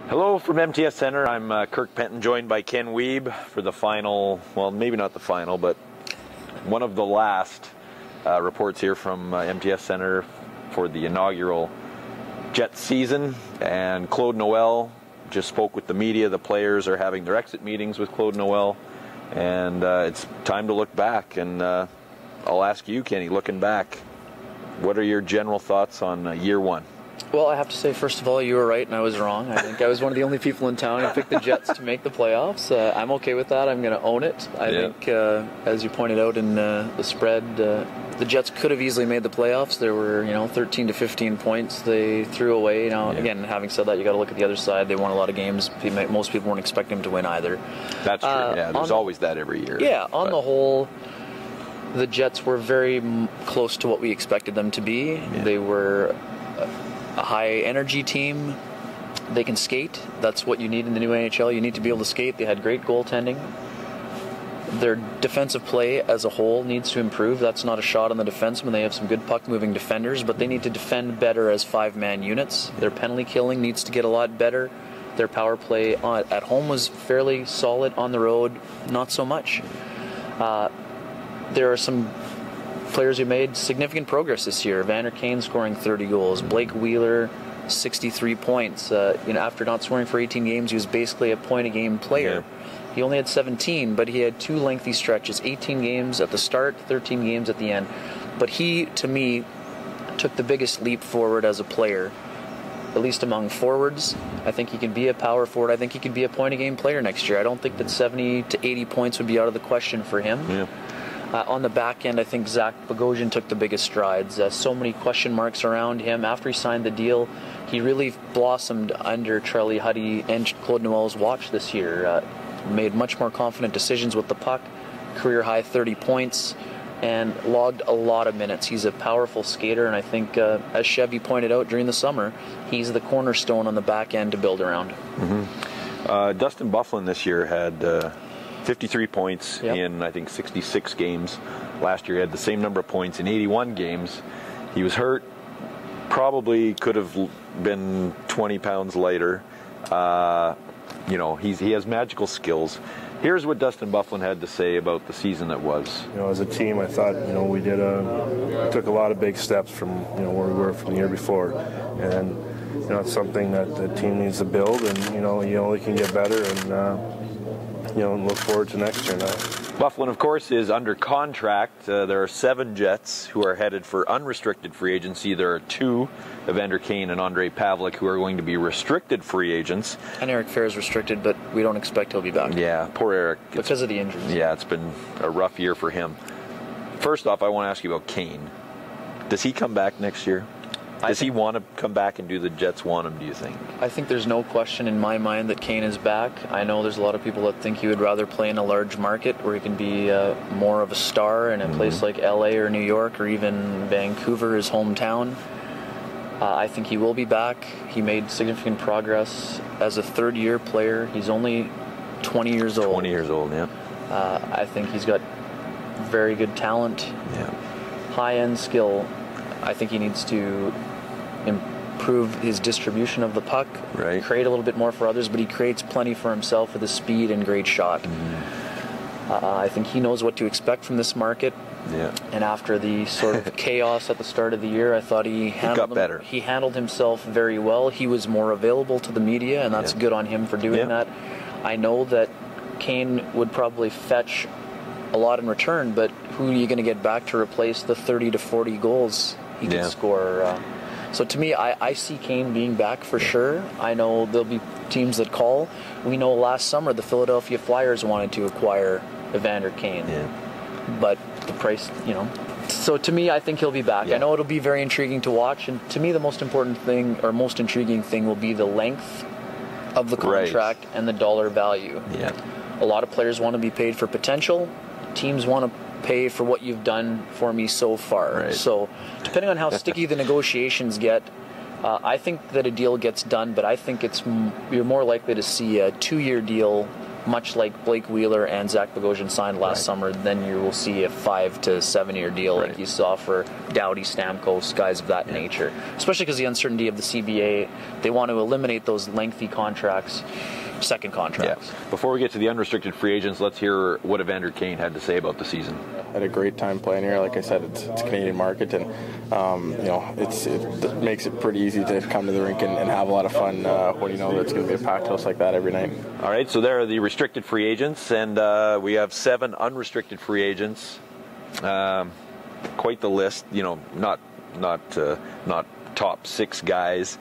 Hello from MTS Center. I'm Kirk Penton, joined by Ken Wiebe for the final, well, maybe not the final, but one of the last reports here from MTS Center for the inaugural Jets season. And Claude Noel just spoke with the media. The players are having their exit meetings with Claude Noel, and it's time to look back. And I'll ask you, Kenny, looking back, what are your general thoughts on year one? Well, I have to say, first of all, you were right and I was wrong. I think I was one of the only people in town who picked the Jets to make the playoffs. I'm okay with that. I'm going to own it. I think, as you pointed out in the spread, the Jets could have easily made the playoffs. There were, 13 to 15 points they threw away. Now, again, having said that, you got to look at the other side. They won a lot of games. Most people weren't expecting them to win either. That's true. Yeah, there's always that every year. Yeah, on the whole, the Jets were very close to what we expected them to be. Yeah. They were a high-energy team. They can skate. That's what you need in the new NHL. You need to be able to skate. They had great goaltending. Their defensive play as a whole needs to improve. That's not a shot on the defensemen. They have some good puck-moving defenders, but they need to defend better as five-man units. Their penalty killing needs to get a lot better. Their power play at home was fairly solid. On the road, not so much. There are some players who made significant progress this year. Evander Kane scoring 30 goals. Blake Wheeler, 63 points. After not scoring for 18 games, he was basically a point-a-game player. Yeah. He only had 17, but he had two lengthy stretches, 18 games at the start, 13 games at the end. But he, to me, took the biggest leap forward as a player, at least among forwards. I think he can be a power forward. I think he can be a point-a-game player next year. I don't think that 70 to 80 points would be out of the question for him. Yeah. On the back end, I think Zach Bogosian took the biggest strides. So many question marks around him. After he signed the deal, he really blossomed under Charlie Huddy and Claude Noel's watch this year. Made much more confident decisions with the puck, career-high 30 points, and logged a lot of minutes. He's a powerful skater, and I think, as Chevy pointed out during the summer, he's the cornerstone on the back end to build around. Mm-hmm. Dustin Byfuglien this year had 53 points in, I think, 66 games. Last year he had the same number of points in 81 games. He was hurt. Probably could have been 20 pounds lighter. He has magical skills. Here's what Dustin Byfuglien had to say about the season that was. As a team, I thought, we took a lot of big steps from, where we were from the year before. And, it's something that the team needs to build, and, you only can get better, and, look forward to next year now. Byfuglien, of course, is under contract. There are 7 Jets who are headed for unrestricted free agency. There are 2, Evander Kane and Ondrej Pavelec, who are going to be restricted free agents. And Eric Fehr is restricted, but we don't expect he'll be back. Yeah, poor Eric. Because of the injuries. Yeah, it's been a rough year for him. First off, I want to ask you about Kane. Does he come back next year? Does he want to come back and do the Jets want him, do you think? I think there's no question in my mind that Kane is back. I know there's a lot of people that think he would rather play in a large market where he can be more of a star in a place like LA or New York or even Vancouver, his hometown. I think he will be back. He made significant progress as a third-year player. He's only 20 years old. 20 years old, yeah. I think he's got very good talent, high-end skill. I think he needs to improve his distribution of the puck, create a little bit more for others, but he creates plenty for himself with his speed and great shot. I think he knows what to expect from this market. Yeah. And after the sort of chaos at the start of the year, I thought he handled himself very well. He was more available to the media, and that's good on him for doing that. I know that Kane would probably fetch a lot in return, but who are you going to get back to replace the 30 to 40 goals he can score? So to me, I see Kane being back for sure. I know there'll be teams that call. We know last summer the Philadelphia Flyers wanted to acquire Evander Kane. But the price, So to me, I think he'll be back. I know it'll be very intriguing to watch. And to me, the most important thing, or most intriguing thing, will be the length of the contract and the dollar value. A lot of players want to be paid for potential. Teams want to pay for what you've done for me so far. So depending on how sticky the negotiations get, I think that a deal gets done, but I think you're more likely to see a 2-year deal much like Blake Wheeler and Zach Bogosian signed last summer, then you will see a 5 to 7 year deal like you saw for Doughty, Stamkos, guys of that nature. Especially because the uncertainty of the CBA, they want to eliminate those lengthy contracts, second contracts. Yeah. Before we get to the unrestricted free agents, let's hear what Evander Kane had to say about the season. Had a great time playing here. Like I said, it's a Canadian market, and it makes it pretty easy to come to the rink and have a lot of fun when you know that it's going to be a packed house like that every night. All right, so there are the restricted free agents, and we have 7 unrestricted free agents. Quite the list, not top 6 guys,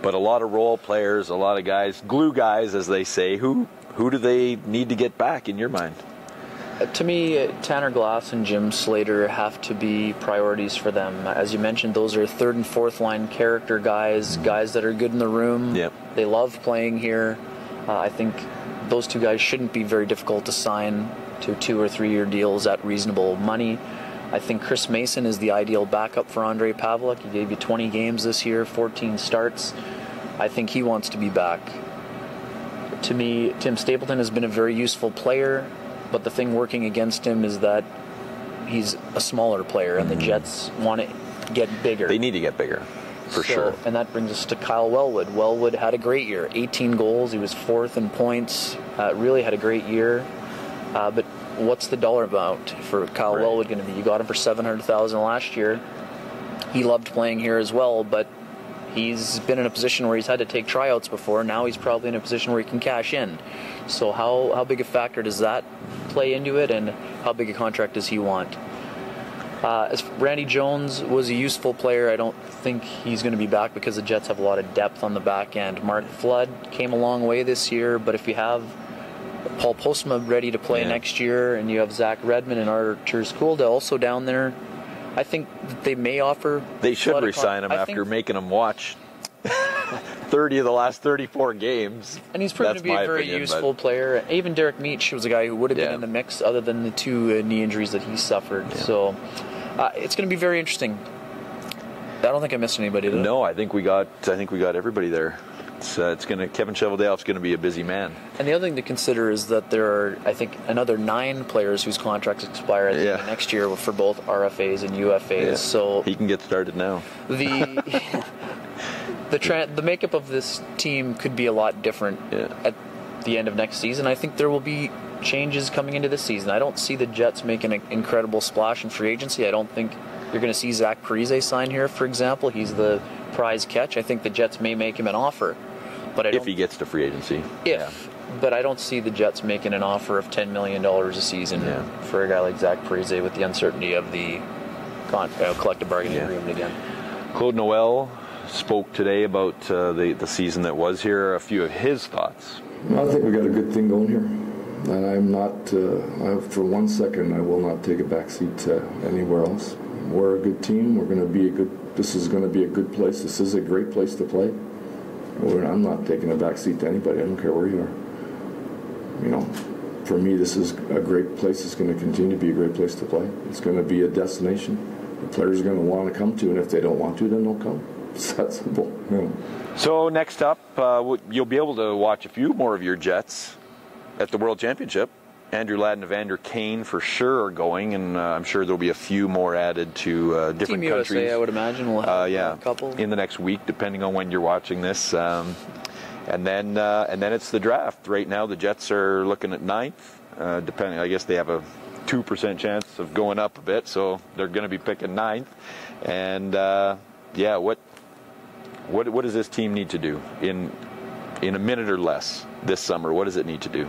but a lot of role players, a lot of guys, glue guys, as they say. Who do they need to get back in your mind? To me, Tanner Glass and Jim Slater have to be priorities for them. As you mentioned, those are 3rd and 4th line character guys that are good in the room. Yep. They love playing here. I think those 2 guys shouldn't be very difficult to sign to 2 or 3 year deals at reasonable money. I think Chris Mason is the ideal backup for Andrei Pavlik. He gave you 20 games this year, 14 starts. I think he wants to be back. To me, Tim Stapleton has been a very useful player, but the thing working against him is that he's a smaller player, and the Jets want to get bigger. They need to get bigger, for sure. And that brings us to Kyle Wellwood. Wellwood had a great year, 18 goals. He was 4th in points. Really had a great year. But what's the dollar amount for Kyle Wellwood going to be? You got him for $700,000 last year. He loved playing here as well, but he's been in a position where he's had to take tryouts before. Now he's probably in a position where he can cash in. So how big a factor does that play into it, and how big a contract does he want? As Randy Jones was a useful player, I don't think he's going to be back because the Jets have a lot of depth on the back end. Mark Flood came a long way this year, but if you have Paul Postma ready to play next year, and you have Zach Redmond and Artur Skulda also down there, I think that they may offer. They should re-sign him after making him watch 30 of the last 34 games. And he's proven to be a very useful player. Even Derek Meach was a guy who would have been in the mix other than the 2 knee injuries that he suffered. So it's going to be very interesting. I don't think I missed anybody, did I? No, I think we got everybody there. Kevin Cheveldayoff's going to be a busy man. And the other thing to consider is that there are, I think, another 9 players whose contracts expire at the end of next year for both RFAs and UFAs. Yeah. So he can get started now. The makeup of this team could be a lot different at the end of next season. I think there will be changes coming into this season. I don't see the Jets making an incredible splash in free agency. I don't think you're going to see Zach Parise sign here, for example. He's the prize catch. I think the Jets may make him an offer. But if he gets to free agency. But I don't see the Jets making an offer of $10 million a season for a guy like Zach Parise with the uncertainty of the collective bargaining agreement again. Claude Noel spoke today about the season that was here. A few of his thoughts. I think we got a good thing going here. And I'm not, for 1 second, I will not take a back seat anywhere else. We're a good team. This is going to be a good place. This is a great place to play. I'm not taking a back seat to anybody. I don't care where you are. For me, this is a great place. It's going to continue to be a great place to play. It's going to be a destination the players are going to want to come to, and if they don't want to, then they'll come. It's that simple. So next up, you'll be able to watch a few more of your Jets at the World Championship. Andrew Ladd and Evander Kane for sure are going, and I'm sure there'll be a few more added to different Team countries. USA, I would imagine, will have a couple in the next week, depending on when you're watching this. And then it's the draft. Right now, the Jets are looking at 9th. Depending, I guess they have a 2% chance of going up a bit, so they're going to be picking 9th. And what does this team need to do in a minute or less this summer? What does it need to do?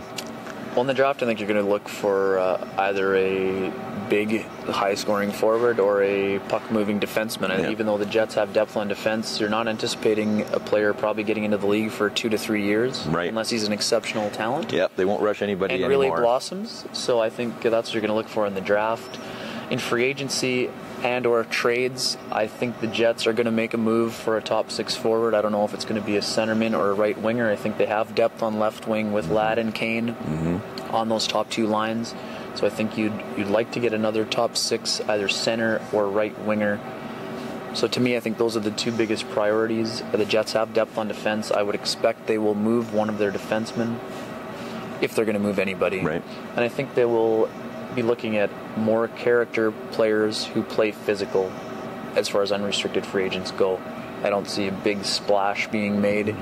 Well, in the draft, I think you're going to look for either a big, high-scoring forward or a puck-moving defenseman. And even though the Jets have depth on defense, you're not anticipating a player probably getting into the league for 2 to 3 years, unless he's an exceptional talent. Yep, they won't rush anybody anymore. And really blossoms. So I think that's what you're going to look for in the draft. In free agency and or trades, I think the Jets are going to make a move for a top 6 forward. I don't know if it's going to be a centerman or a right winger. I think they have depth on left wing with Ladd and Kane on those top 2 lines. So I think you'd like to get another top 6, either center or right winger. So to me, I think those are the 2 biggest priorities. The Jets have depth on defense. I would expect they will move one of their defensemen. if they're going to move anybody. Right. And I think they will be looking at more character players who play physical as far as unrestricted free agents go. I don't see a big splash being made.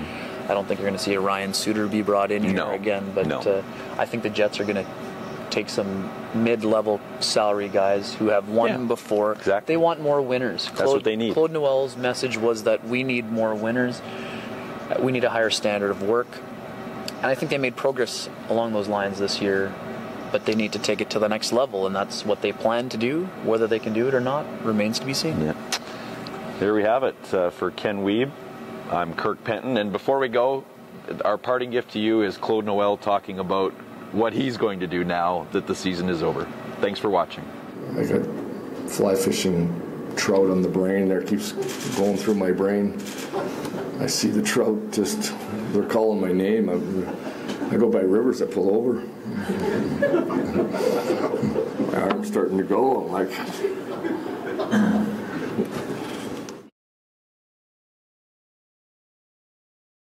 I don't think you're going to see a Ryan Suter be brought in here again. But I think the Jets are going to take some mid-level salary guys who have won before. Exactly. They want more winners. That's what they need. Claude Noel's message was that we need more winners. We need a higher standard of work. And I think they made progress along those lines this year, but they need to take it to the next level, and that's what they plan to do. Whether they can do it or not remains to be seen. Yeah. There we have it. For Ken Wiebe, I'm Kirk Penton, and before we go, our parting gift to you is Claude Noel talking about what he's going to do now that the season is over. Thanks for watching. I got fly fishing trout on the brain there, keeps going through my brain. I see the trout they're calling my name. I go by rivers, I pull over. My arm's starting to go. I'm like...